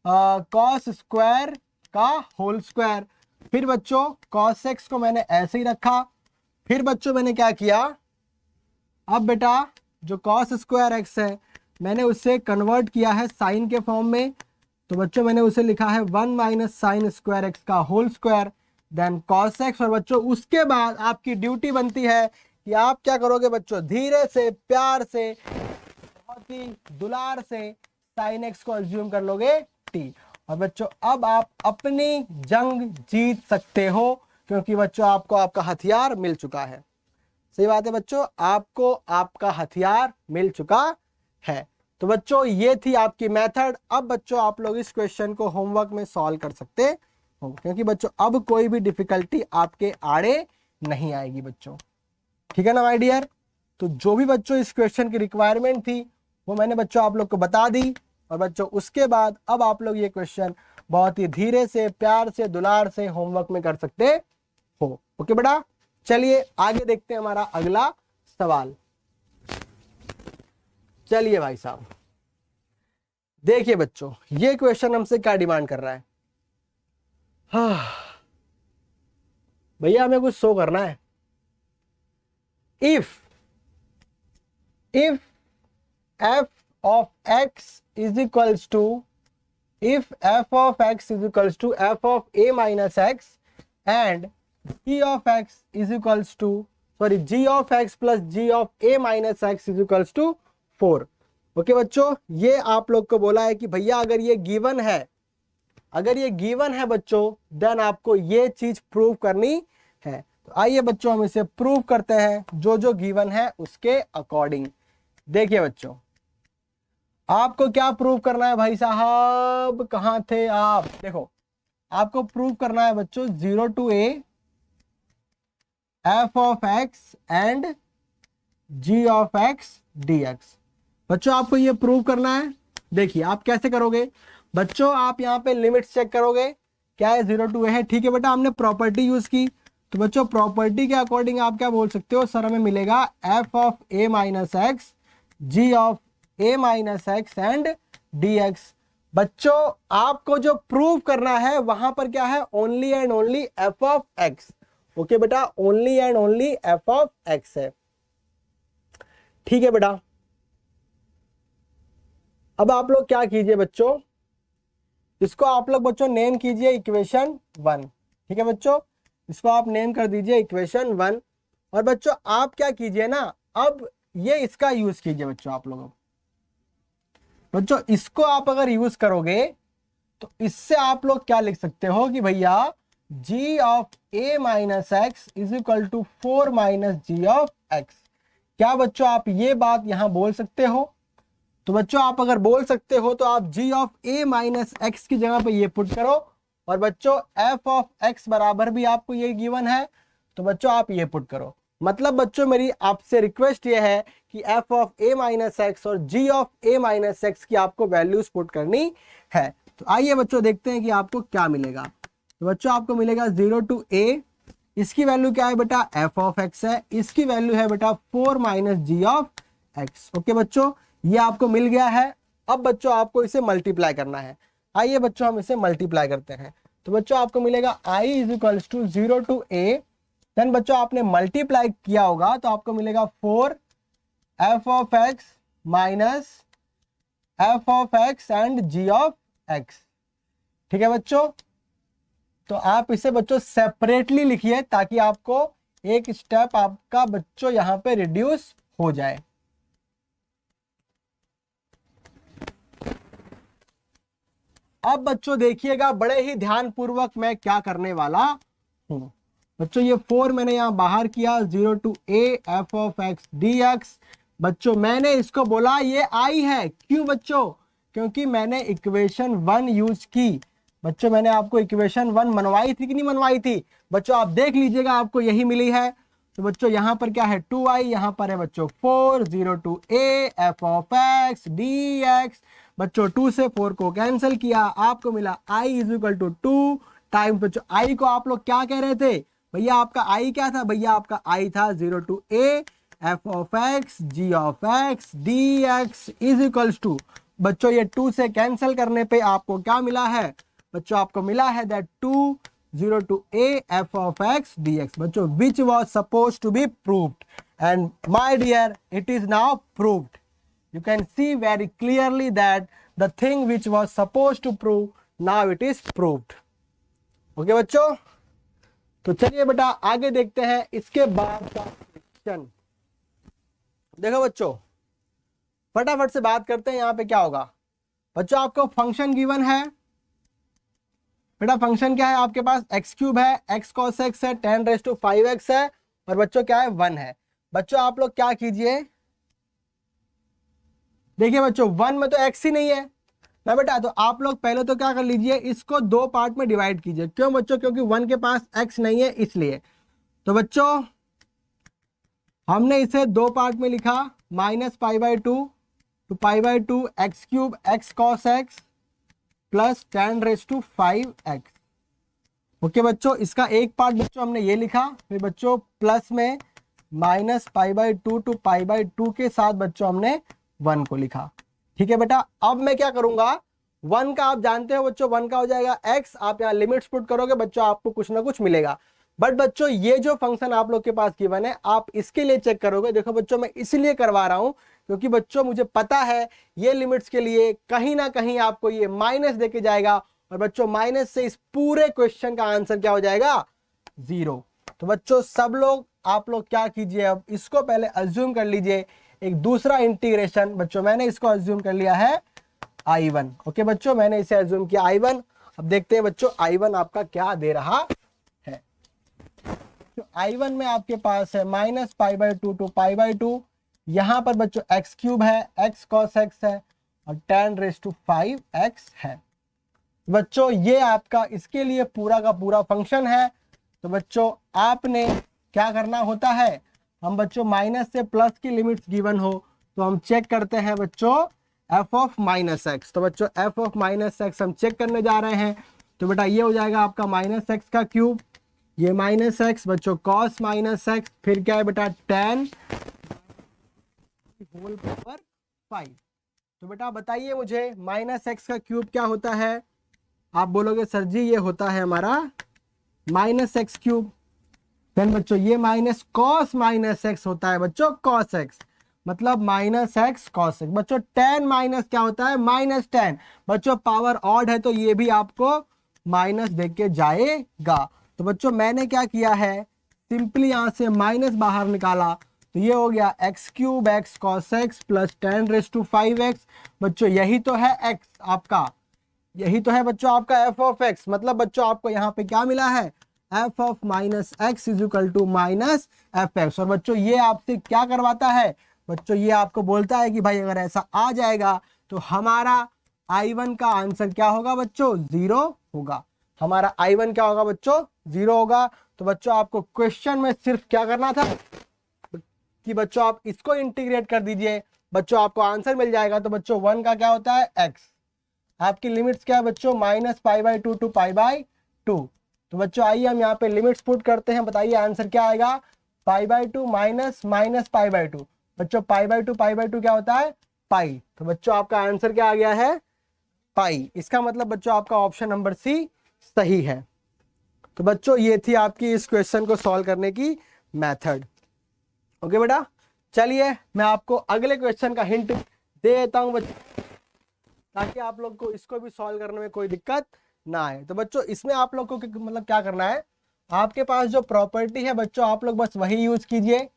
Speaker 1: कॉस स्क्वायर का होल स्क्वायर। फिर बच्चों कॉस एक्स को मैंने ऐसे ही रखा। फिर बच्चों मैंने क्या किया, अब बेटा जो कॉस स्क्वायर एक्स है मैंने उसे कन्वर्ट किया है साइन के फॉर्म में। तो बच्चों मैंने उसे लिखा है 1 माइनस साइन स्क्वायर एक्स का whole square then cos X. और बच्चों उसके बाद आपकी ड्यूटी बनती है कि आप क्या करोगे बच्चों, धीरे से प्यार से बहुत ही दुलार से साइन एक्स को अज्यूम कर लोगे टी। और बच्चों अब आप अपनी जंग जीत सकते हो क्योंकि बच्चों आपको आपका हथियार मिल चुका है। सही बात है बच्चों, आपको आपका हथियार मिल चुका है। तो बच्चों ये थी आपकी मेथड। अब बच्चों आप लोग इस क्वेश्चन को होमवर्क में सॉल्व कर सकते हो क्योंकि बच्चों अब कोई भी डिफिकल्टी आपके आड़े नहीं आएगी बच्चों, ठीक है ना माय डियर। तो जो भी बच्चों इस क्वेश्चन की रिक्वायरमेंट थी वो मैंने बच्चों आप लोग को बता दी। और बच्चों उसके बाद अब आप लोग ये क्वेश्चन बहुत ही धीरे से प्यार से दुलार से होमवर्क में कर सकते हो। ओके बेटा, चलिए आगे देखते हैं हमारा अगला सवाल। चलिए भाई साहब देखिए बच्चों ये क्वेश्चन हमसे क्या डिमांड कर रहा है। हाँ भैया हमें कुछ शो करना है। If f of x is equals to f of x f of a minus x and g of x is equals to g of x plus g of a minus x is equals to 4। Okay बच्चों ये आप लोग को बोला है कि भैया अगर ये गिवन है बच्चों देन आपको ये चीज प्रूव करनी है। तो आइए बच्चों हम इसे प्रूव करते हैं जो जो गिवन है उसके अकॉर्डिंग। देखिए बच्चों आपको क्या प्रूव करना है भाई साहब, कहां थे आप, देखो आपको प्रूव करना है बच्चों 0 to a f of x and g of x dx। बच्चों आपको ये प्रूव करना है। देखिए आप कैसे करोगे बच्चों, आप यहाँ पे लिमिट्स चेक करोगे, क्या है 0 टू a है, ठीक है बेटा हमने प्रॉपर्टी यूज की। तो बच्चों प्रॉपर्टी के अकॉर्डिंग आप क्या बोल सकते हो, सर हमें मिलेगा f of a minus X G of a minus X and dx। बच्चों आपको जो प्रूव करना है वहां पर क्या है, only and only f of x। Okay बेटा only and only f of x है, ठीक है बेटा। अब आप लोग क्या कीजिए बच्चों, इसको आप लोग बच्चों नेम कीजिए इक्वेशन 1, ठीक है बच्चों इसको आप नेम कर दीजिए इक्वेशन 1। और बच्चों आप क्या कीजिए ना, अब ये इसका यूज कीजिए बच्चों, आप लोगों बच्चों इसको आप अगर यूज करोगे तो इससे आप लोग क्या लिख सकते हो कि भैया g of a minus X is equal to 4 minus G of X. क्या बच्चों आप ये बात यहां बोल सकते हो, तो बच्चों आप अगर बोल सकते हो तो आप g of a minus x की जगह पे ये पुट करो। और बच्चों f ऑफ x बराबर भी आपको ये गिवन है तो बच्चों आप ये पुट करो। मतलब बच्चों मेरी आपसे रिक्वेस्ट ये है कि f of a minus x और g of a minus x की आपको वैल्यूज पुट करनी है। तो आइए बच्चों देखते हैं कि आपको क्या मिलेगा। तो बच्चों आपको मिलेगा 0 टू a, इसकी वैल्यू क्या है बेटा f ऑफ x है, इसकी वैल्यू है बेटा 4 minus G of x। Okay बच्चों ये आपको मिल गया है। अब बच्चों आपको इसे मल्टीप्लाई करना है। आइए बच्चों हम इसे मल्टीप्लाई करते हैं। तो बच्चों आपको मिलेगा i is equals to 0 to a, then बच्चों आपने मल्टीप्लाई किया होगा तो आपको मिलेगा 4 f of x minus f of x and g of x, ठीक है बच्चों। तो आप इसे बच्चों सेपरेटली लिखिए ताकि आपको एक स्टेप आपका बच्चों यहां पे रिड्यूस हो जाए। अब बच्चों देखिएगा बड़े ही ध्यान पूर्वक मैं क्या करने वाला हूं। बच्चों ये 4 मैंने यहां बाहर किया, 0 to a f of x dx। बच्चों मैंने इसको बोला ये i है, क्यों बच्चों, क्योंकि मैंने इक्वेशन 1 यूज की। बच्चों मैंने आपको इक्वेशन 1 मनवाई थी कि नहीं मनवाई थी, बच्चों आप देख लीजिएगा आपको यही मिली है। तो बच्चों यहाँ पर क्या है 2i, यहाँ पर है बच्चों 4, 0 to a f of x dx। बच्चों 2 से 4 को कैंसिल किया, आपको मिला i is equal to 2 time. बच्चों i को आप लोग क्या कह रहे थे भैया, आपका i क्या था भैया, आपका i था 0 to a f of x g of x dx is equals to. बच्चों ये 2 से कैंसिल करने पे आपको क्या मिला है बच्चों, आपको मिला है that 2 0 to a f of x dx। बच्चों which was supposed to be proved, and my dear it is now proved। You can see very clearly that the thing which was supposed to prove now it is proved। Okay बच्चों, तो चलिए बेटा आगे देखते हैं इसके बाद का क्वेश्चन। देखो बच्चों फटाफट से बात करते हैं, यहाँ पे क्या होगा बच्चों, आपको फंक्शन गिवन है बेटा। फंक्शन क्या है आपके पास, एक्स क्यूब है, एक्स कॉस एक्स है, 10⁵ है, और बच्चों क्या है 1 है। बच्चों आप लोग क्या कीजिए, देखिए बच्चों 1 में तो एक्स ही नहीं है ना बेटा, तो आप लोग पहले तो क्या कर लीजिए, इसको 2 पार्ट में डिवाइड कीजिए। क्यों बच्चों, क्योंकि 1 के पास एक्स नहीं है इसलिए। तो बच्चों हमने इसे 2 पार्ट में लिखा, -π/2 to π/2 x cube x cos x plus 10⁵x। Okay बच्चों, इसका एक पार्ट बच्चों हमने ये लिखा, फिर बच्चों प्लस में -π/2 to π/2 के साथ बच्चों हमने 1 को लिखा। ठीक है बेटा, अब मैं क्या करूंगा, 1 का आप जानते हो बच्चों 1 का हो जाएगा x, आप यहाँ लिमिट्स पुट करोगे बच्चों आपको कुछ ना कुछ मिलेगा। बट बच्चों ये जो फंक्शन आप लोग के पास गिवन है आप इसके लिए चेक करोगे। देखो बच्चों मैं इसलिए करवा रहा हूं क्योंकि बच्चों मुझे पता है ये लिमिट्स के लिए कहीं ना कहीं आपको ये माइनस देके जाएगा, और बच्चों माइनस से इस पूरे क्वेश्चन का आंसर क्या हो जाएगा 0। तो बच्चों सब लोग आप लोग क्या कीजिए, अब इसको पहले अज्यूम कर लीजिए एक दूसरा इंटीग्रेशन। बच्चों मैंने इसको अज्यूम कर लिया है I1। ओके बच्चों मैंने इसे अज्यूम किया I1। अब देखते हैं बच्चों I1 आपका क्या दे रहा है। तो I1 में आपके पास है -π/2 to π/2, यहां पर बच्चों एक्स क्यूब है, एक्स कॉस एक्स है, और 10⁵x है। बच्चों ये आपका इसके लिए पूरा का पूरा फंक्शन है। तो बच्चों आपने क्या करना होता है, हम बच्चों माइनस से प्लस की लिमिट्स गिवन हो तो हम चेक करते हैं बच्चों f of -x। तो बच्चों f of -x हम चेक करने जा रहे हैं। तो बेटा ये हो जाएगा आपका -x का क्यूब, ये -x बच्चों cos -x, फिर क्या है बेटा 10 होल पावर 5। तो बेटा बताइए मुझे -x का क्यूब क्या होता है, आप बोलोगे सर जी ये होता है हमारा -x क्यूब। देन बच्चों ये माइनस cos -x होता है बच्चों cos x, मतलब -x cos x। बच्चों 10 माइनस क्या होता है -10, बच्चों पावर ऑड है तो ये भी आपको माइनस देख के जाएगा। तो बच्चों मैंने क्या किया है, सिंपली यहां से माइनस बाहर निकाला, तो ये हो गया x cube x cos x plus 10⁵x। बच्चों यही तो है x आपका, यही तो है बच्चों आपका f of x, मतलब बच्चों आपको यहाँ पे क्या मिला है f of -x is equal to -fx। और बच्चों ये आपसे क्या करवाता है, बच्चों ये आपको बोलता है कि भाई अगर ऐसा आ जाएगा तो हमारा I1 का आंसर क्या होगा बच्चों 0 होगा। हमारा I1 क्या होगा बच्चों 0 होगा। तो बच्चों आपको क्वेश्चन में सिर्फ क्या करना था कि बच्चों आप इसको इंटीग्रेट कर दीजिए, बच्चों आपको आंसर मिल जाएगा। तो बच्चों 1 का क्या होता है x, आपकी लिमिट्स क्या है बच्चों -π/2 to π/2। तो बच्चों आइए हम यहाँ पे लिमिट्स पुट करते हैं, बताइए आंसर क्या आएगा, π/2 माइनस π/2। बच्चों π/2 क्या होता है पाई। तो बच्चों आपका आंसर क्या आ गया है पाई। इसका मतलब बच्चों आपका ऑप्शन नंबर सी सही है। तो बच्चों ये थी आपकी इस क्वेश्चन को सॉल्व करने की मेथड। ओके बेटा, चलिए मैं आपको अगले क्वेश्चन का हिंट दे देता हूं बच्चों, ताकि आप लोग को इसको भी सॉल्व करने में कोई दिक्कत ना आए। तो बच्चों इसमें आप लोग को मतलब क्या करना है, आपके पास जो प्रॉपर्टी है बच्चों आप लोग बस वही यूज कीजिए,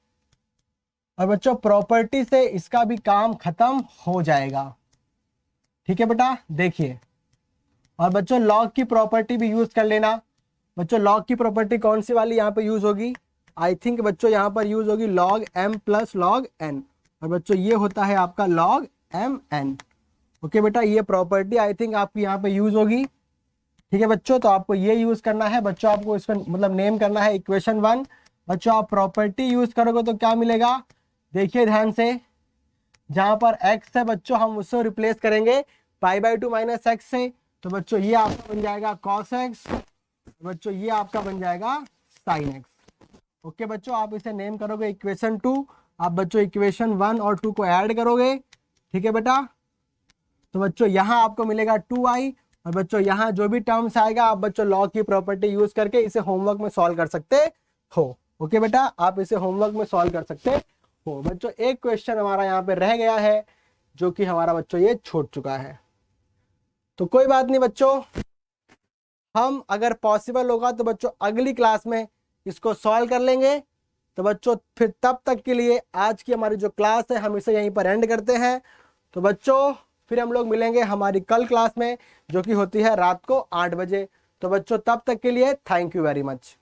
Speaker 1: और बच्चों प्रॉपर्टी से इसका भी काम खत्म हो जाएगा। ठीक है बेटा, देखिए, और बच्चों लॉग की प्रॉपर्टी भी यूज कर लेना। बच्चों लॉग की प्रॉपर्टी कौन सी वाली यहाँ पे यूज होगी, आई थिंक बच्चों यहाँ पर यूज होगी log m plus log n, और बच्चों ये होता है आपका log mn। ओके बेटा, ये प्रॉपर्टी आई थिंक आपकी यहाँ पे यूज होगी। ठीक है बच्चों, तो आपको ये यूज करना है। बच्चों आपको इसको मतलब नेम करना है इक्वेशन 1, बच्चों आप प्रॉपर्टी यूज करोगे तो क्या मिलेगा, देखिए ध्यान से, जहां पर x है बच्चों हम उससे रिप्लेस करेंगे π/2 माइनस एक्स से, तो बच्चों ये आपका बन जाएगा cos x, बच्चों ये आपका बन जाएगा sin x। ओके बच्चों, आप इसे नेम करोगे इक्वेशन 2, आप बच्चों इक्वेशन 1 और 2 को ऐड करोगे, ठीक है बेटा। तो बच्चों यहाँ आपको मिलेगा 2i, और बच्चों यहाँ जो भी टर्म्स आएगा आप बच्चों लॉग की प्रॉपर्टी यूज करके इसे होमवर्क में सॉल्व कर सकते हो। ओके बेटा, आप इसे होमवर्क में सॉल्व कर सकते हो। बच्चों एक क्वेश्चन हमारा यहाँ पे रह गया है जो कि हमारा बच्चों ये छूट चुका है, तो कोई बात नहीं बच्चों, हम अगर पॉसिबल होगा तो बच्चों अगली क्लास में इसको सॉल्व कर लेंगे। तो बच्चों फिर तब तक के लिए आज की हमारी जो क्लास है हम इसे यहीं पर एंड करते हैं। तो बच्चों फिर हम लोग मिलेंगे हमारी कल क्लास में जो कि होती है रात को 8 बजे। तो बच्चों तब तक के लिए थैंक यू वेरी मच।